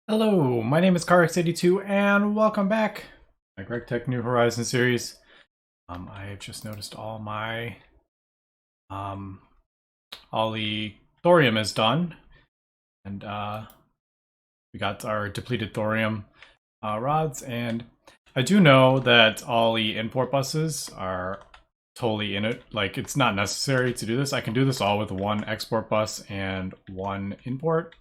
Hello, my name is Carx82 and welcome back to my Gregtech New Horizons series. I have just noticed all the thorium is done, and we got our depleted thorium rods, and I do know that all the import buses are totally in it. Like, it's not necessary to do this. I can do this all with one export bus and one import.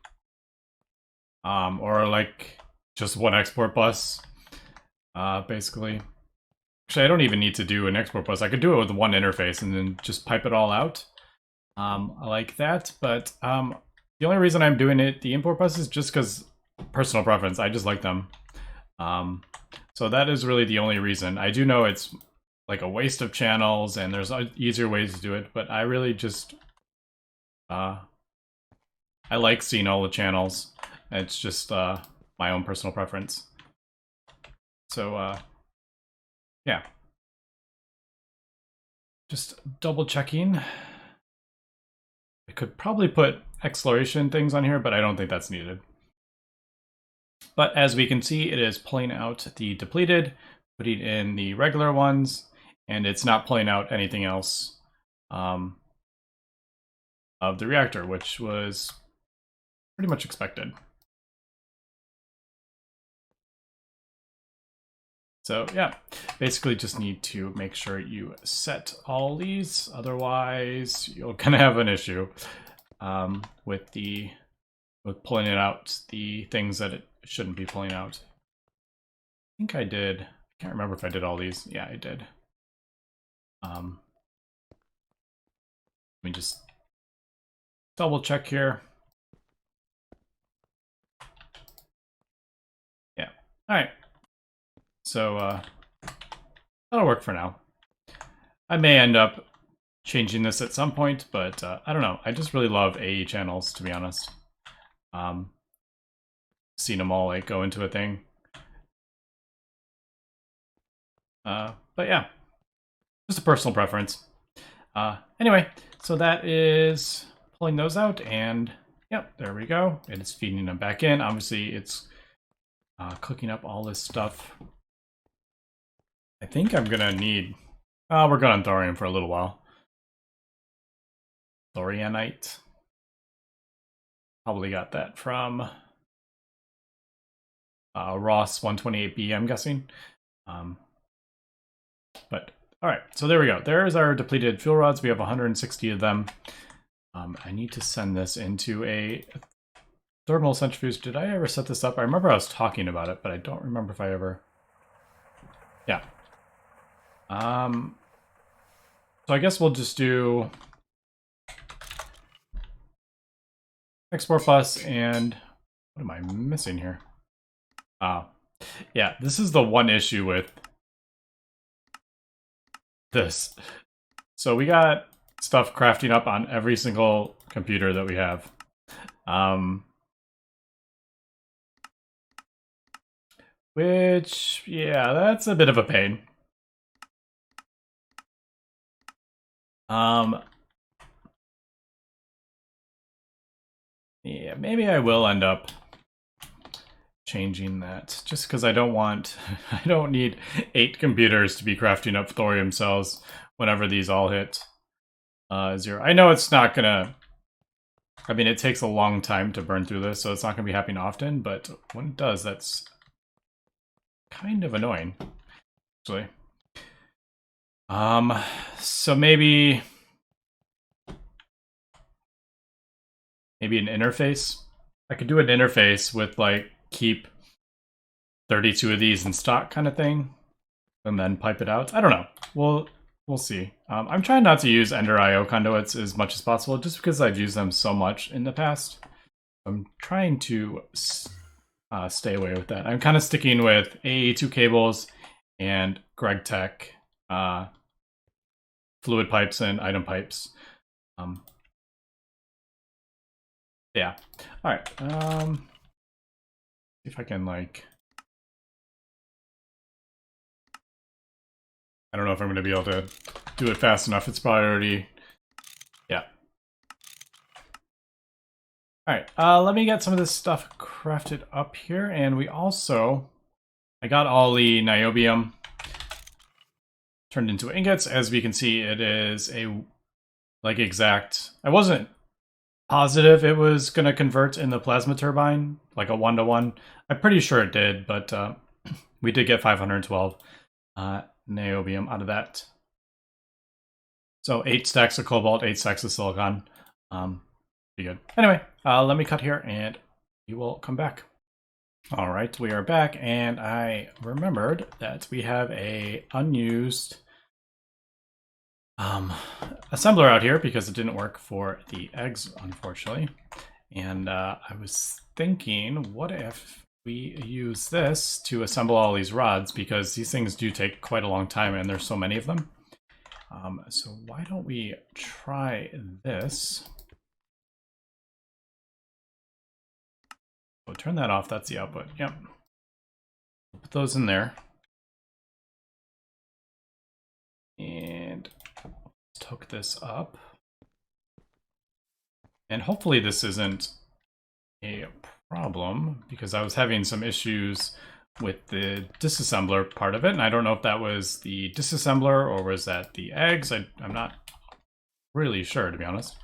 Or like just one export bus, basically. Actually, I don't even need to do an export bus. I could do it with one interface and then just pipe it all out. I like that, but the only reason I'm doing the import bus is just because personal preference. I just like them. So that is really the only reason. I do know it's like a waste of channels and there's easier ways to do it, but I really just I like seeing all the channels. It's just my own personal preference. So yeah, just double checking. I could probably put exploration things on here, but I don't think that's needed. But as we can see, it is pulling out the depleted, putting in the regular ones, and it's not pulling out anything else of the reactor, which was pretty much expected. So yeah, basically just need to make sure you set all these, otherwise you'll kind of have an issue with pulling it out the things that it shouldn't be pulling out. I think I did. I can't remember if I did all these. Yeah, I did. Let me just double check here. Yeah. All right. So that'll work for now. I may end up changing this at some point, but I don't know. I just really love AE channels, to be honest. Seen them all like go into a thing. But yeah, just a personal preference. Anyway, so that is pulling those out, and yep, there we go. It is feeding them back in. Obviously, it's cooking up all this stuff. I think I'm gonna need. We're going on thorium for a little while. Thorianite. Probably got that from Ross 128B, I'm guessing. But all right, so there we go. There's our depleted fuel rods. We have 160 of them. I need to send this into a thermal centrifuge. Did I ever set this up? I remember I was talking about it, but I don't remember if I ever. Yeah. So I guess we'll just do export bus and what am I missing here? Yeah, this is the one issue with this. So we got stuff crafting up on every single computer that we have. Which, yeah, that's a bit of a pain. Yeah, maybe I will end up changing that just because I don't want, I don't need 8 computers to be crafting up thorium cells whenever these all hit 0. I know it's not gonna, I mean, it takes a long time to burn through this, so it's not gonna be happening often, but when it does, that's kind of annoying, actually. So maybe an interface. I could do an interface with like keep 32 of these in stock kind of thing, and then pipe it out. I don't know. We'll see. I'm trying not to use Ender IO conduits as much as possible, just because I've used them so much in the past. I'm trying to stay away with that. I'm kind of sticking with AE2 cables and Gregtech fluid pipes and item pipes. Yeah. All right. See if I can like. I don't know if I'm going to be able to do it fast enough. It's probably already. Yeah. Alright, let me get some of this stuff crafted up here, and we also... I got all the niobium turned into ingots. As we can see, it is a, like, exact... I wasn't positive it was going to convert in the plasma turbine, like a 1-to-1. I'm pretty sure it did, but we did get 512 niobium out of that. So 8 stacks of cobalt, 8 stacks of silicon. Pretty good. Anyway, let me cut here and we will come back. All right, we are back, and I remembered that we have a unused assembler out here because it didn't work for the eggs, unfortunately. And I was thinking, what if we use this to assemble all these rods, because these things do take quite a long time and there's so many of them. So why don't we try this? Oh, turn that off, that's the output. Yep. Put those in there. And let's hook this up. And hopefully this isn't a problem, because I was having some issues with the disassembler part of it, and I don't know if that was the disassembler or was that the eggs. I'm not really sure, to be honest.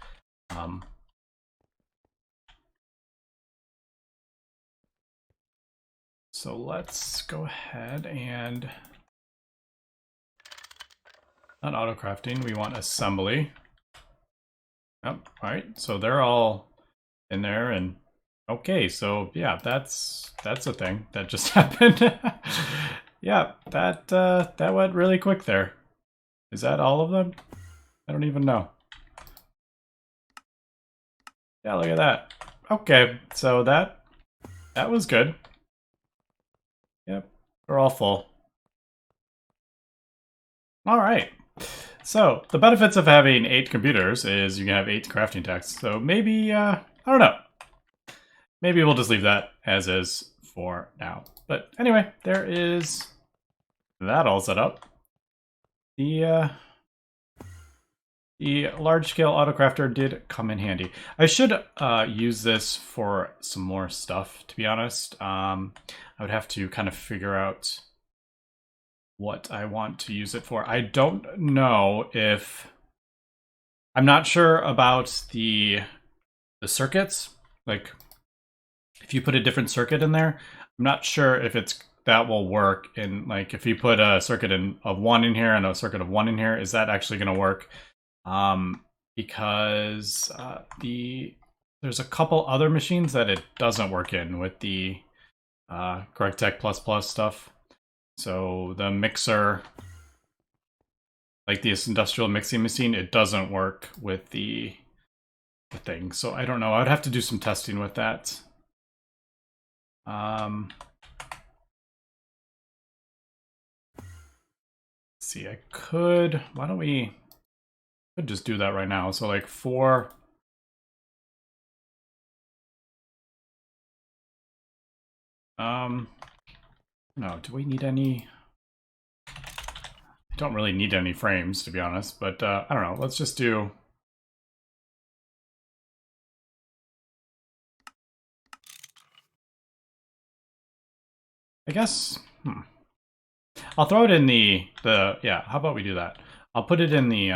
So let's go ahead and... Not auto crafting, we want assembly. Yep, alright, so they're all in there, and okay, so yeah, that's a thing that just happened. Yeah, that went really quick there. Is that all of them? I don't even know. Yeah, look at that. Okay, so that was good. Yep, we're all full. All right. So the benefits of having 8 computers is you can have 8 crafting techs. So maybe, I don't know. Maybe we'll just leave that as is for now. But anyway, there is that all set up. The large-scale autocrafter did come in handy. I should use this for some more stuff, to be honest. I would have to kind of figure out what I want to use it for. I don't know if... I'm not sure about the circuits. Like, if you put a different circuit in there, I'm not sure if that will work. And like, if you put a circuit of 1 in here and a circuit of 1 in here, is that actually going to work? Because there's a couple other machines that it doesn't work in with the Gregtech++ stuff. So the mixer, like this industrial mixing machine, it doesn't work with the thing. So I don't know. I would have to do some testing with that. Let's see, I could... Why don't we... Could just do that right now. So like 4... No, do we need any... I don't really need any frames, to be honest, but I don't know. Let's just do... I guess... I'll throw it in the... Yeah, how about we do that? I'll put it in the...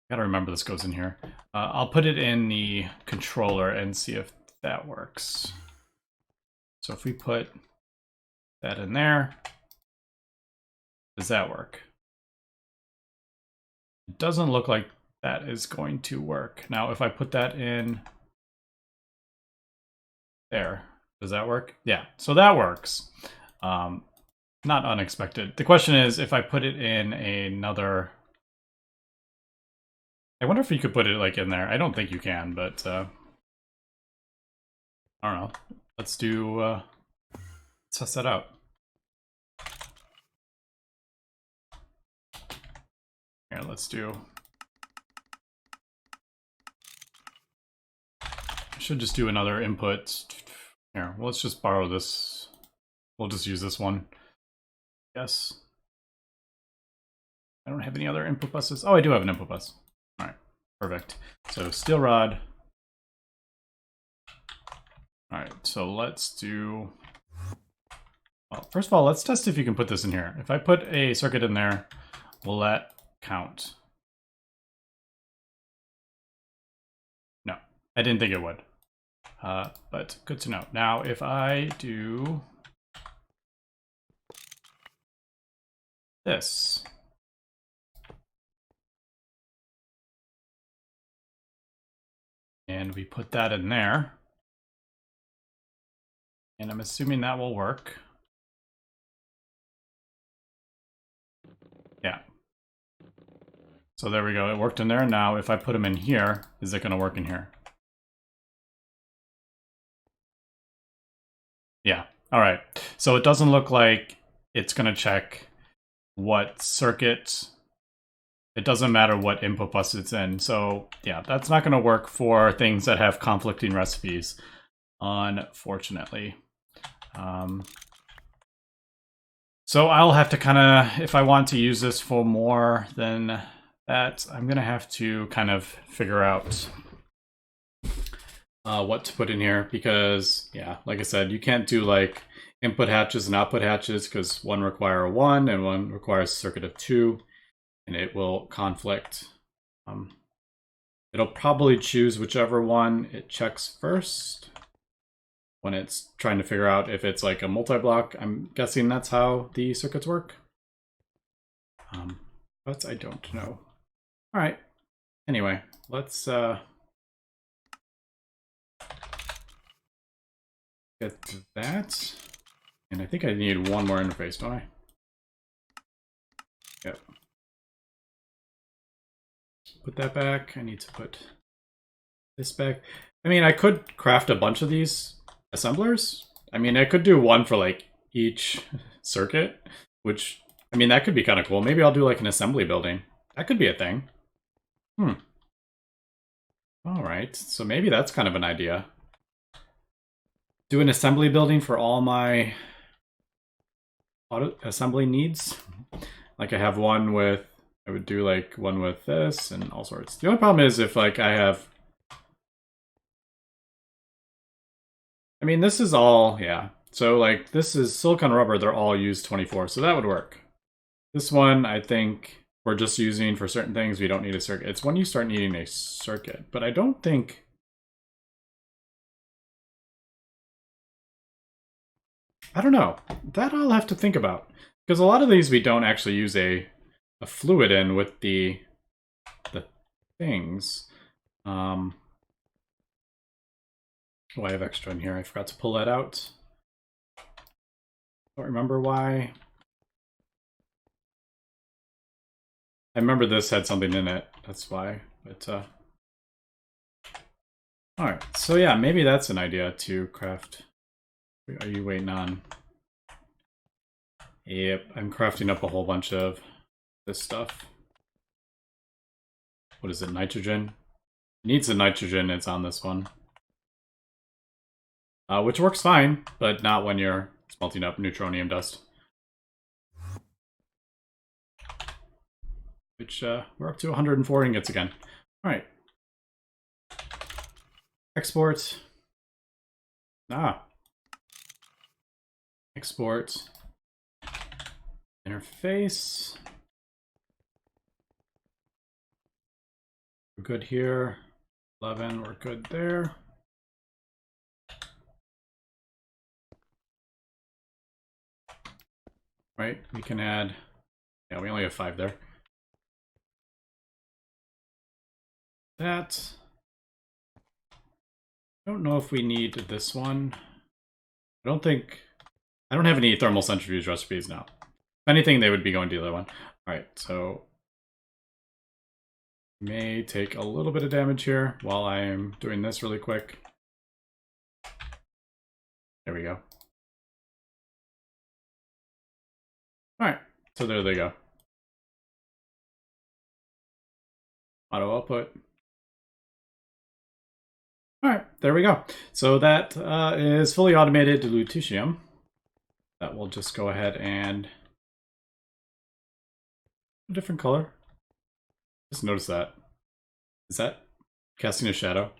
Gotta remember this goes in here. I'll put it in the controller and see if that works. So if we put that in there, does that work? It doesn't look like that is going to work. Now, if I put that in there, does that work? Yeah, so that works. Not unexpected. The question is, if I put it in another... I wonder if you could put it like in there. I don't think you can, but I don't know. Let's do... let's test that out. Here, let's do... I should just do another input. Here, well, let's just borrow this. We'll just use this one. Yes. I don't have any other input buses. Oh, I do have an input bus. All right. Perfect. So steel rod. All right, so let's do... Well, first of all, let's test if you can put this in here. If I put a circuit in there, will that count? No, I didn't think it would. But good to know. Now, if I do this, and we put that in there, and I'm assuming that will work. Yeah. So there we go. It worked in there. Now, if I put them in here, is it going to work in here? Yeah. All right. So it doesn't look like it's going to check what circuit. It doesn't matter what input bus it's in. So yeah, that's not going to work for things that have conflicting recipes, unfortunately. So I'll have to kind of, if I want to use this for more than that, I'm going to have to kind of figure out what to put in here, because yeah, like I said, you can't do like input hatches and output hatches because one require a 1 and one requires a circuit of 2, and it will conflict. It'll probably choose whichever one it checks first when it's trying to figure out if it's like a multi-block. I'm guessing that's how the circuits work. But I don't know. All right. Anyway, let's get to that. And I think I need one more interface, don't I? Yep. Put that back. I need to put this back. I mean, I could craft a bunch of these assemblers. I mean, I could do one for like each circuit, which, I mean, that could be kind of cool. Maybe I'll do like an assembly building. That could be a thing. All right, so maybe that's kind of an idea. Do an assembly building for all my auto assembly needs. Like I have one with, I would do like one with this and all sorts. The only problem is if like I have, I mean, this is all, yeah. So like this is silicon rubber, they're all used 24, so that would work. This one, I think we're just using for certain things. We don't need a circuit. It's when you start needing a circuit, but I don't think, I don't know. That I'll have to think about, because a lot of these we don't actually use a fluid in with the things. Oh, I have extra in here. I forgot to pull that out. Don't remember why. I remember this had something in it. That's why. But all right. So yeah, maybe that's an idea to craft. Are you waiting on? Yep, I'm crafting up a whole bunch of this stuff. What is it? Nitrogen. It needs the nitrogen. It's on this one. Which works fine, but not when you're smelting up neutronium dust. Which, we're up to 104 ingots again. Alright. Export. Export. Interface. We're good here. 11, we're good there. Right, we can add, yeah, we only have 5 there. That. I don't know if we need this one. I don't have any thermal centrifuge recipes now. If anything, they would be going to the other one. All right, so may take a little bit of damage here while I'm doing this really quick. There we go. All right, so there they go. Auto output. All right, there we go. So that is fully automated lutetium. That will just go ahead and a different color. Just notice that. Is that casting a shadow?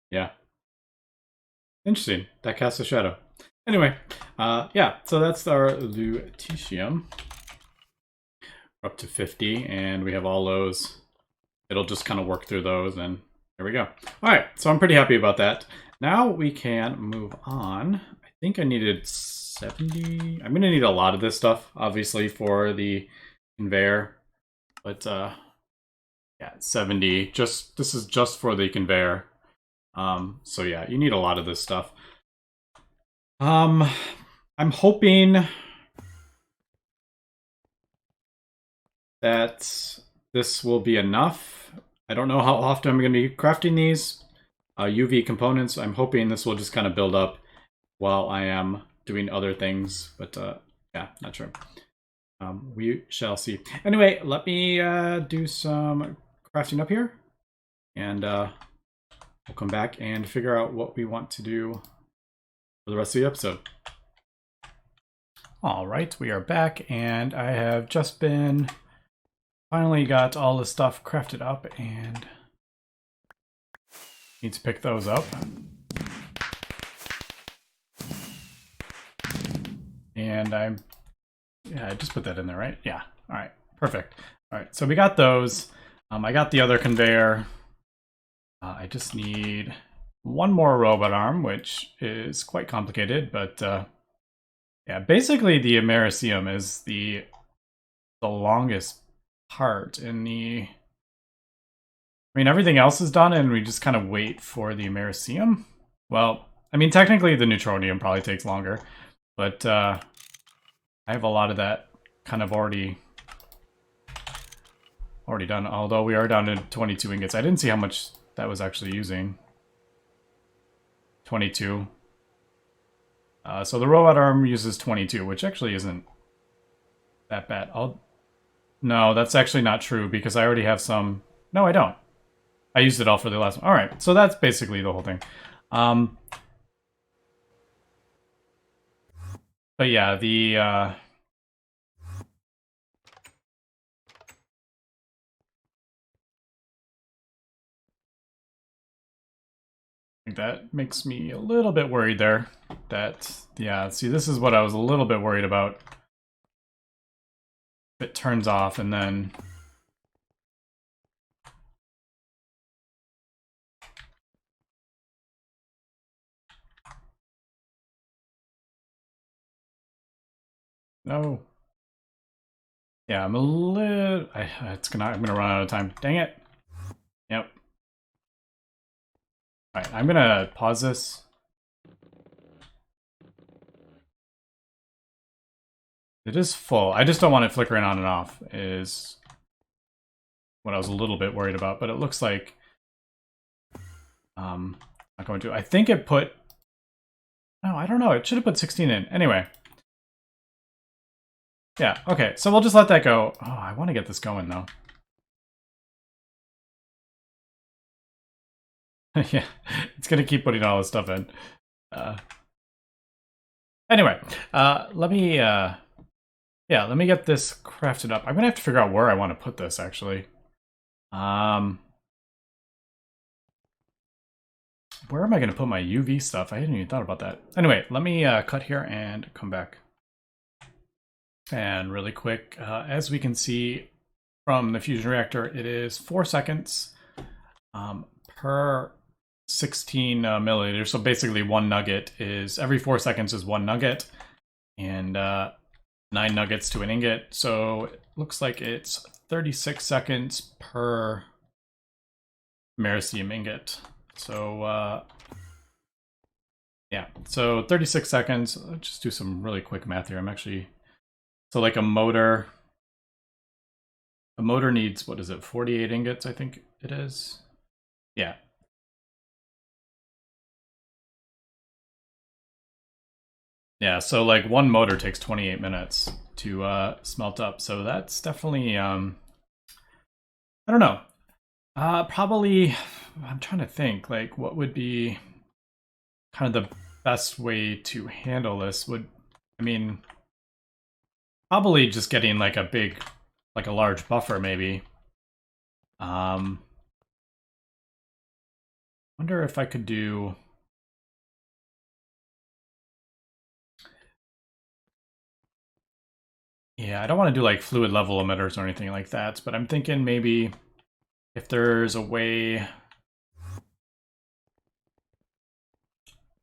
Yeah. Interesting. That casts a shadow. Anyway, yeah, so that's our lutetium. We're up to 50, and we have all those. It'll just kind of work through those, and there we go. All right, so I'm pretty happy about that. Now we can move on. I think I needed 70. I'm going to need a lot of this stuff, obviously, for the conveyor. But, yeah, 70. This is just for the conveyor. So yeah, you need a lot of this stuff. I'm hoping that this will be enough. I don't know how often I'm going to be crafting these UV components. I'm hoping this will just kind of build up while I am doing other things, but yeah, not sure. We shall see. Anyway, let me do some crafting up here, and we'll come back and figure out what we want to do for the rest of the episode. All right, we are back, and I have just been finally got all the stuff crafted up, and need to pick those up. And I just put that in there, right? Yeah. All right, perfect. All right, so we got those. I got the other conveyor. I just need one more robot arm, which is quite complicated, but yeah, basically the Americium is the longest part in the... I mean, everything else is done, and we just kind of wait for the Americium. Well, I mean, technically the Neutronium probably takes longer, but I have a lot of that kind of already done, although we are down to 22 ingots. I didn't see how much that was actually using. 22. So the robot arm uses 22, which actually isn't that bad. No, that's actually not true, because I already have some... No, I don't. I used it all for the last one. All right, so that's basically the whole thing. But yeah, the... I think that makes me a little bit worried there. That, yeah, see, this is what I was a little bit worried about. It turns off, and then... No. Yeah, I'm a little... I'm gonna run out of time. Dang it. Yep. Alright, I'm gonna pause this. It is full. I just don't want it flickering on and off, is what I was a little bit worried about, but it looks like not going to. I think it put... No, I don't know. It should have put 16 in. Anyway. Yeah, okay. So we'll just let that go. Oh, I want to get this going, though. Yeah, it's going to keep putting all this stuff in. Anyway, let me... yeah, let me get this crafted up. I'm going to have to figure out where I want to put this, actually. Where am I going to put my UV stuff? I hadn't even thought about that. Anyway, let me cut here and come back. And really quick, as we can see from the fusion reactor, it is 4 seconds per 16 milliliters. So basically 1 nugget is, every 4 seconds is 1 nugget, and 9 nuggets to an ingot. So it looks like it's 36 seconds per Americium ingot. So yeah, so 36 seconds. Let's just do some really quick math here. I'm actually... So like a motor needs, what is it, 48 ingots, I think it is. Yeah. Yeah, so like one motor takes 28 minutes to smelt up. So that's definitely, I don't know. Probably, I'm trying to think, like, what would be kind of the best way to handle this would, I mean... Probably just getting like a big like a large buffer maybe. Wonder if I could do. Yeah, I don't want to do like fluid level emitters or anything like that, but I'm thinking maybe if there's a way,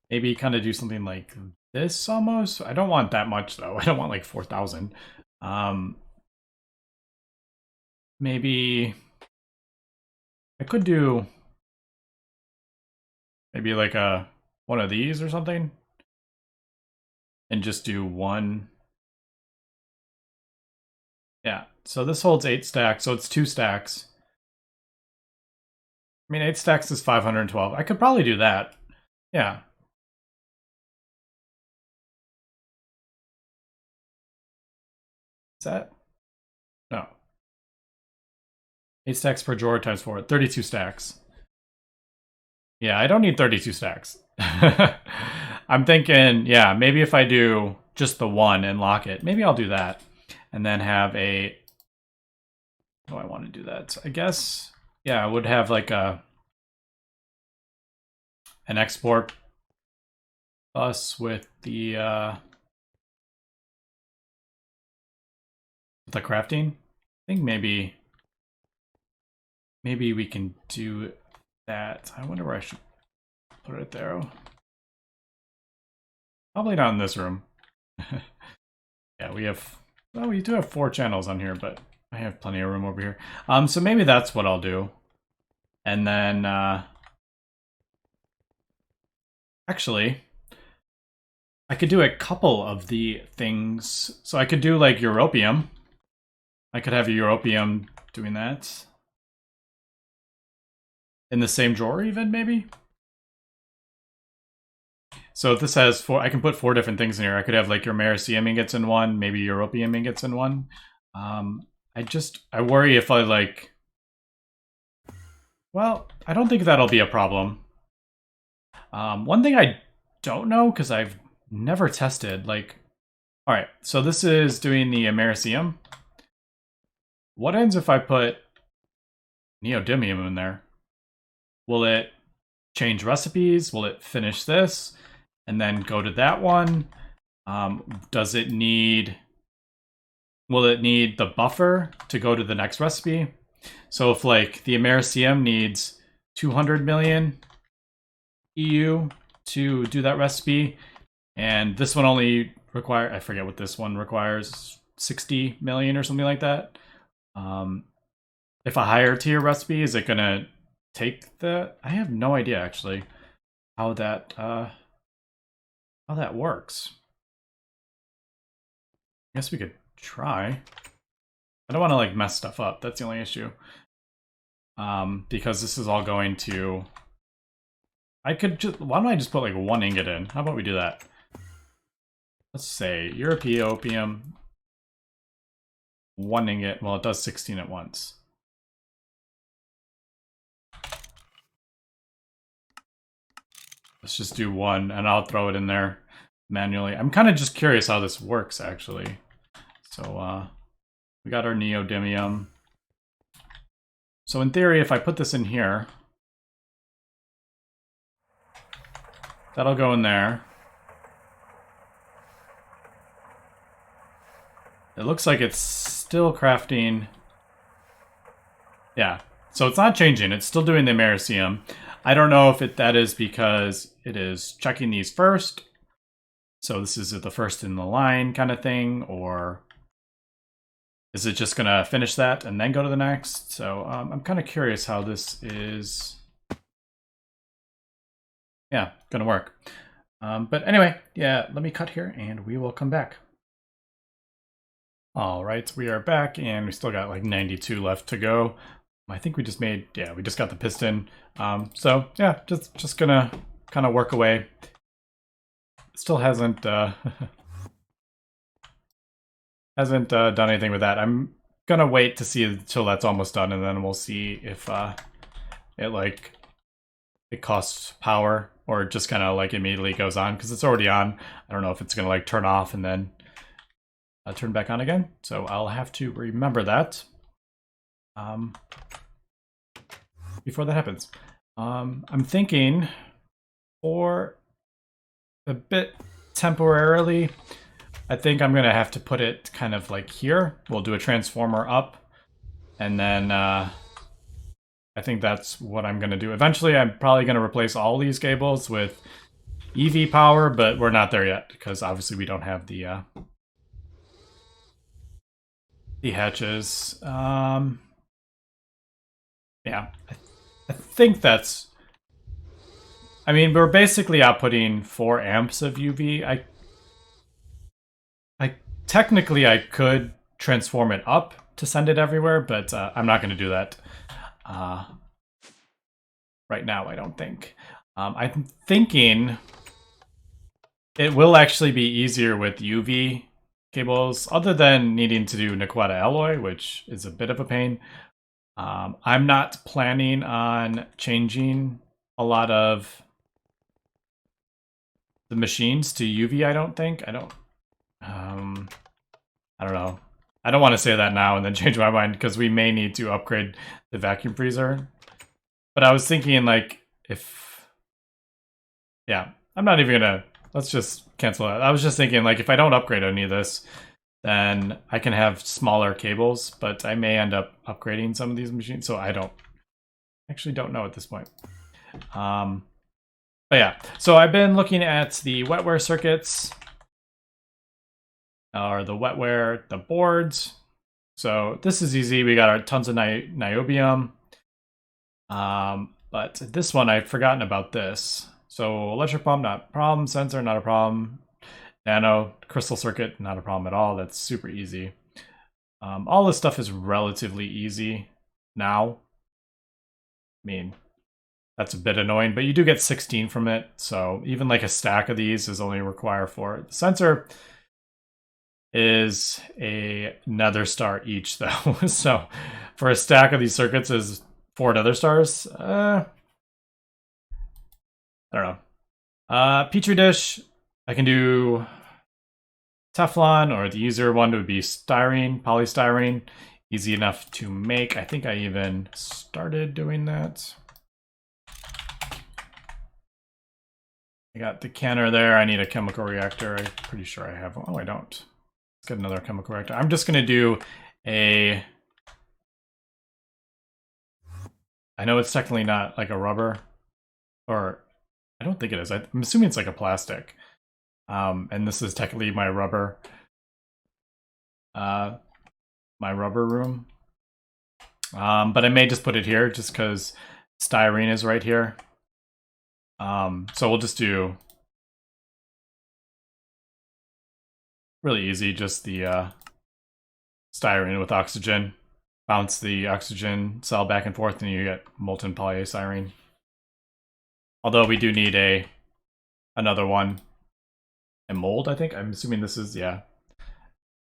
maybe kind of do something like this almost. I don't want that much though. I don't want like 4,000. Maybe I could do maybe like one of these or something, and just do one. Yeah, so this holds 8 stacks, so it's 2 stacks. I mean, 8 stacks is 512. I could probably do that. Yeah. Is that? No. 8 stacks per drawer times 4. 32 stacks. Yeah, I don't need 32 stacks. I'm thinking, yeah, maybe if I do just the one and lock it, maybe I'll do that. And then have a... Oh, I want to do that. I guess, yeah, I would have like an export bus with the crafting. I think maybe we can do that. I wonder where I should put it there. Probably not in this room. Yeah, we have... Well, we do have 4 channels on here, but I have plenty of room over here. So maybe that's what I'll do. And then... Actually, I could do a couple of the things. So I could do like Europium. I could have a Europium doing that. In the same drawer even, maybe? So if this has 4, I can put 4 different things in here. I could have like your Americium ingots in one, maybe Europium ingots in one. I worry if I like... Well, I don't think that'll be a problem. One thing I don't know, because I've never tested, like... Alright, so this is doing the Americium. What ends if I put neodymium in there? Will it change recipes? Will it finish this? And then go to that one? Does it need... Will it need the buffer to go to the next recipe? So if like the Americium needs 200 million EU to do that recipe, and this one only require, I forget what this one requires, 60 million or something like that. If a higher tier recipe, is it gonna take the... I have no idea actually how that works. I guess we could try. I don't want to like mess stuff up. That's the only issue. Because this is all going to... I could just... Why don't I just put like 1 ingot in? How about we do that? Let's say Europium, 1 ingot. Well, it does 16 at once. Let's just do 1, and I'll throw it in there manually. I'm kind of just curious how this works, actually. So, we got our neodymium. So in theory, if I put this in here, that'll go in there. It looks like it's still crafting. Yeah, so it's not changing. It's still doing the Americium. I don't know if that is because it is checking these first. So this is the first in the line kind of thing, or is it just gonna finish that and then go to the next? So I'm kind of curious how this is, yeah, gonna work. But anyway, yeah, let me cut here and we will come back. All right, we are back and we still got like 92 left to go. I think we just made, yeah, we just got the piston. So yeah, just gonna kind of work away. Still hasn't hasn't done anything with that. I'm gonna wait to see until that's almost done, and then we'll see if it costs power or it just kind of like immediately goes on, because it's already on. I don't know if it's gonna like turn off and then turn back on again. So I'll have to remember that before that happens. I'm thinking for a bit temporarily, I think I'm gonna have to put it kind of like here. We'll do a transformer up, and then I think that's what I'm gonna do. Eventually, I'm probably gonna replace all these cables with EV power, but we're not there yet because obviously we don't have the hatches. Yeah, I think that's. I mean, we're basically outputting 4 amps of UV. I technically I could transform it up to send it everywhere, but I'm not going to do that right now. I don't think. I'm thinking it will actually be easier with UV cables, other than needing to do Niquetta alloy, which is a bit of a pain. I'm not planning on changing a lot of the machines to UV. I don't think. I don't know. I don't want to say that now and then change my mind because we may need to upgrade the vacuum freezer. But I was thinking, like, yeah, I'm not even gonna. Let's just cancel that. I was just thinking, like, if I don't upgrade any of this, then I can have smaller cables, but I may end up upgrading some of these machines. So I actually don't know at this point. But yeah, so I've been looking at the wetware circuits, or the wetware, the boards. So this is easy. We got our tons of niobium. But this one, I've forgotten about this. So electric pump, not a problem. Sensor, not a problem. Nano, crystal circuit, not a problem at all. That's super easy. All this stuff is relatively easy now. I mean, that's a bit annoying, but you do get 16 from it. So even like a stack of these is only required for the sensor is a nether star each though. So for a stack of these circuits is 4 nether stars. I don't know. Petri dish, I can do Teflon, or the easier one would be styrene, polystyrene. Easy enough to make. I think I even started doing that. I got the canner there. I need a chemical reactor. I'm pretty sure I have one. Oh, I don't. Let's get another chemical reactor. I'm just going to do a... I know it's technically not like a rubber, or I don't think it is. I'm assuming it's like a plastic. And this is technically my rubber. My rubber room. But I may just put it here just because styrene is right here. So we'll just do really easy, just the styrene with oxygen. Bounce the oxygen cell back and forth, and you get molten polyacylene. Although we do need another one. And mold, I think. I'm assuming this is, yeah.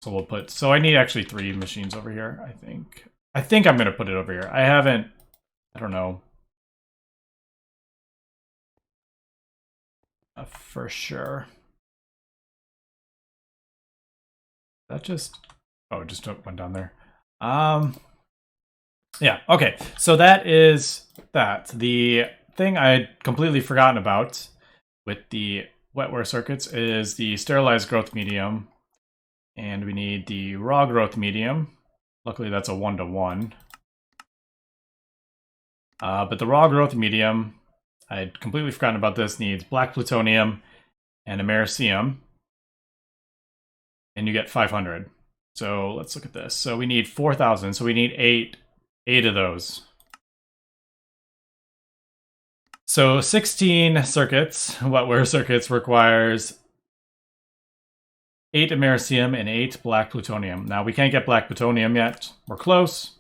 So we'll put, so I need actually 3 machines over here, I think. I think I'm going to put it over here. I don't know. For sure. That just, oh, it just went down there. Yeah, okay. So that is that. The thing I had completely forgotten about with the wetware circuits is the sterilized growth medium. And we need the raw growth medium. Luckily, that's a 1-to-1. But the raw growth medium, I'd completely forgotten about this, needs black plutonium and americium. And you get 500. So let's look at this. So we need 4,000. So we need 8 of those. So 16 circuits, wetware circuits, requires 8 americium and 8 black plutonium. Now we can't get black plutonium yet. We're close.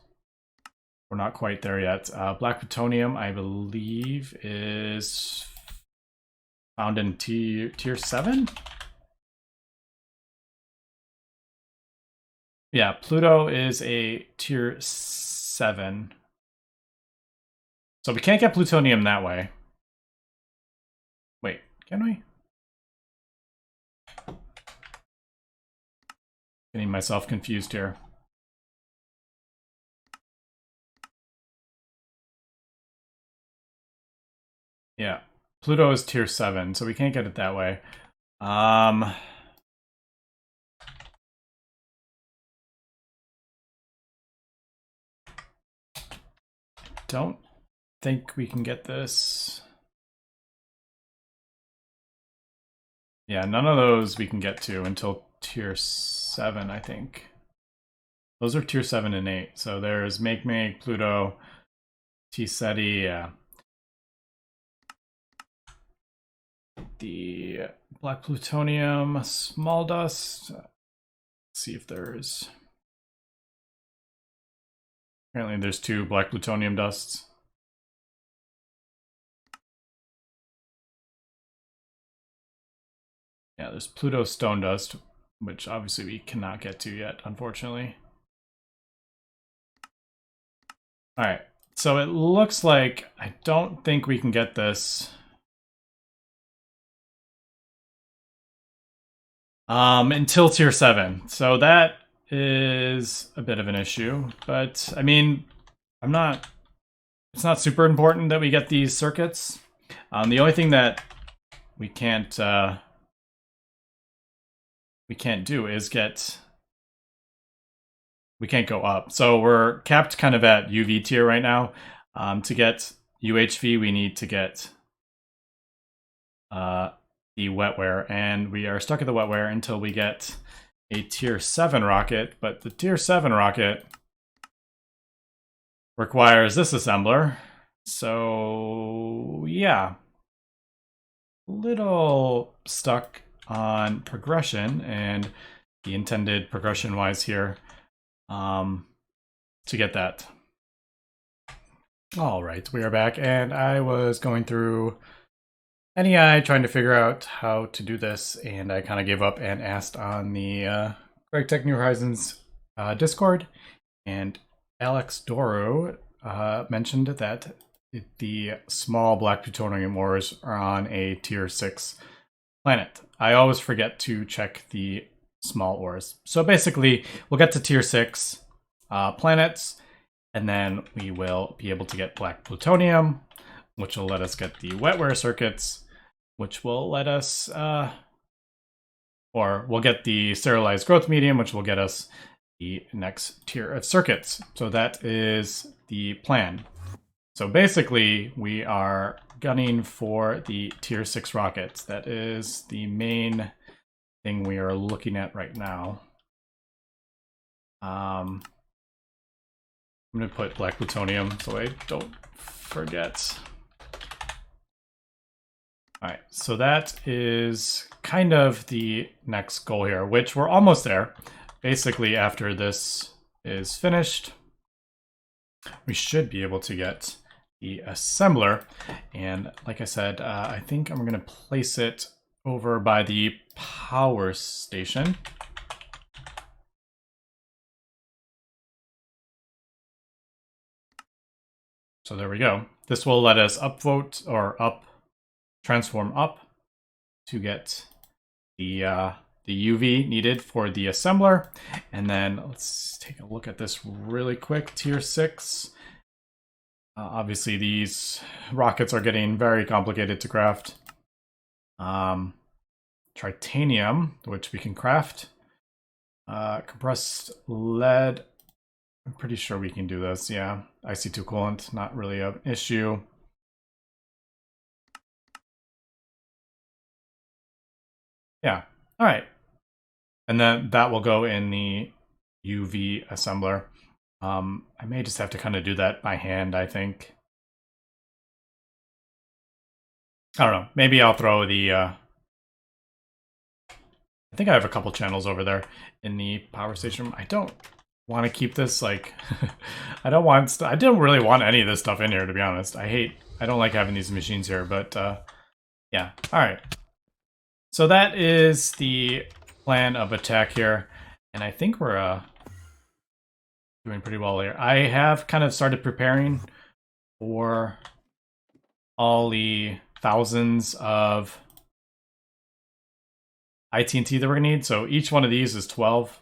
We're not quite there yet. Black plutonium, I believe, is found in tier 7? Yeah, Pluto is a tier 7. So we can't get plutonium that way. Wait, can we? Getting myself confused here. Yeah, Pluto is tier 7, so we can't get it that way. Don't think we can get this. Yeah, none of those we can get to until tier 7, I think. Those are tier 7 and 8. So there's Make, Pluto, T-SETI, yeah. The black plutonium, small dust. Let's see if there's... Apparently there's 2 black plutonium dusts. Yeah, there's Pluto stone dust, which obviously we cannot get to yet, unfortunately. Alright, so it looks like I don't think we can get this. Until tier 7. So that is a bit of an issue. But, I mean, it's not super important that we get these circuits. The only thing that we can't do is we can't go up. So we're capped kind of at UV tier right now. To get UHV, we need to get the wetware, and we are stuck at the wetware until we get a tier 7 rocket, but the tier 7 rocket requires this assembler. So yeah, a little stuck on progression and the intended progression wise here to get that. All right, we are back, and I was going through NEI trying to figure out how to do this, and I kind of gave up and asked on the Gregtech New Horizons Discord, and Alex Doro mentioned that the small black plutonium ores are on a tier 6 planet. I always forget to check the small ores. So basically, we'll get to tier 6 planets, and then we will be able to get black plutonium, which will let us get the wetware circuits, which will let us, or we'll get the sterilized growth medium, which will get us the next tier of circuits. So that is the plan. So basically, we are gunning for the tier 6 rockets. That is the main thing we are looking at right now. I'm going to put black plutonium so I don't forget. Alright, so that is kind of the next goal here, which we're almost there. Basically, after this is finished, we should be able to get the assembler. And like I said, I think I'm going to place it over by the power station. So there we go. This will let us upvote or transform up to get the UV needed for the assembler. And then let's take a look at this really quick. Tier 6. Obviously, these rockets are getting very complicated to craft. Tritanium, which we can craft. Compressed lead. I'm pretty sure we can do this, yeah. IC2 coolant, not really an issue. Yeah, all right. And then that will go in the UV assembler. I may just have to kind of do that by hand, I think. I don't know, maybe I'll throw the... I think I have a couple channels over there in the power station. I don't want to keep this, like... I didn't really want any of this stuff in here, to be honest. I don't like having these machines here, but yeah, all right. So that is the plan of attack here, and I think we're doing pretty well here. I have kind of started preparing for all the thousands of ITNT that we're gonna need. So each one of these is 12.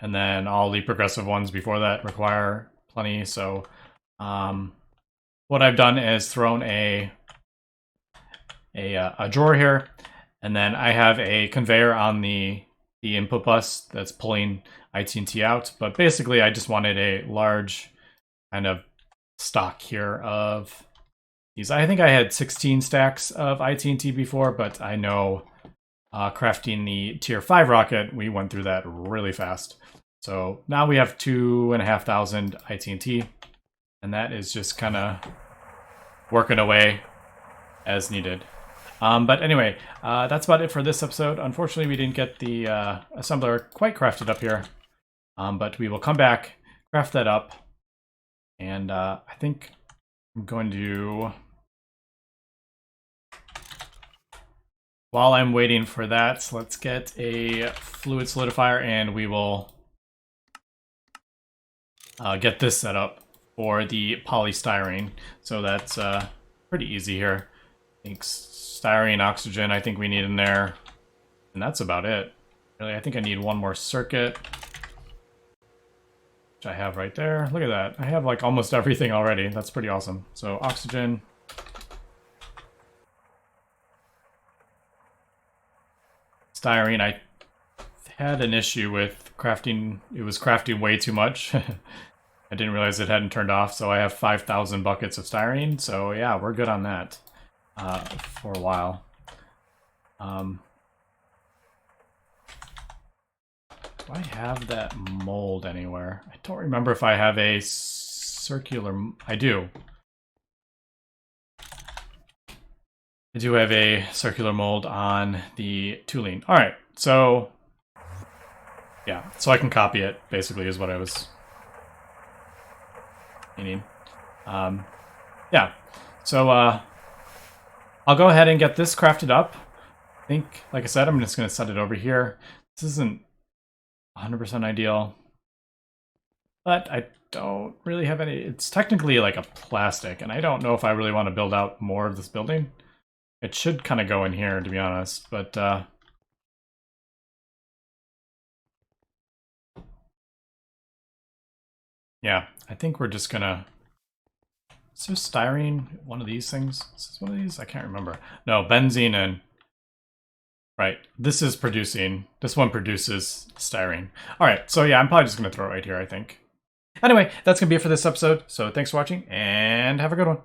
And then all the progressive ones before that require plenty. So what I've done is thrown a drawer here, and then I have a conveyor on the input bus that's pulling IT&T out. But basically, I just wanted a large kind of stock here of these. I think I had 16 stacks of IT&T before, but I know crafting the tier 5 rocket, we went through that really fast. So now we have 2,500 IT&T, and that is just kind of working away as needed. But anyway, that's about it for this episode. Unfortunately, we didn't get the assembler quite crafted up here, but we will come back, craft that up, and I think I'm going to, while I'm waiting for that, let's get a fluid solidifier, and we will get this set up for the polystyrene. So that's pretty easy here. I think styrene, oxygen, I think we need in there. And that's about it. Really, I think I need one more circuit, which I have right there. Look at that. I have like almost everything already. That's pretty awesome. So oxygen. Styrene, I had an issue with crafting. It was crafting way too much. I didn't realize it hadn't turned off, so I have 5,000 buckets of styrene. So yeah, we're good on that for a while. Do I have that mold anywhere? I don't remember if I have a circular... I do. I do have a circular mold on the tooling. All right, so... yeah, so I can copy it, basically, is what I was meaning. Yeah, so I'll go ahead and get this crafted up. I think, like I said, I'm just going to set it over here. This isn't 100% ideal, but I don't really have any... It's technically like a plastic, and I don't know if I really want to build out more of this building. It should kind of go in here, to be honest, but yeah, I think we're just gonna... Is there styrene? One of these things? Is this one of these? I can't remember. No, benzene and... Right, this is producing... This one produces styrene. Alright, so yeah, I'm probably just gonna throw it right here, I think. Anyway, that's gonna be it for this episode, so thanks for watching, and have a good one.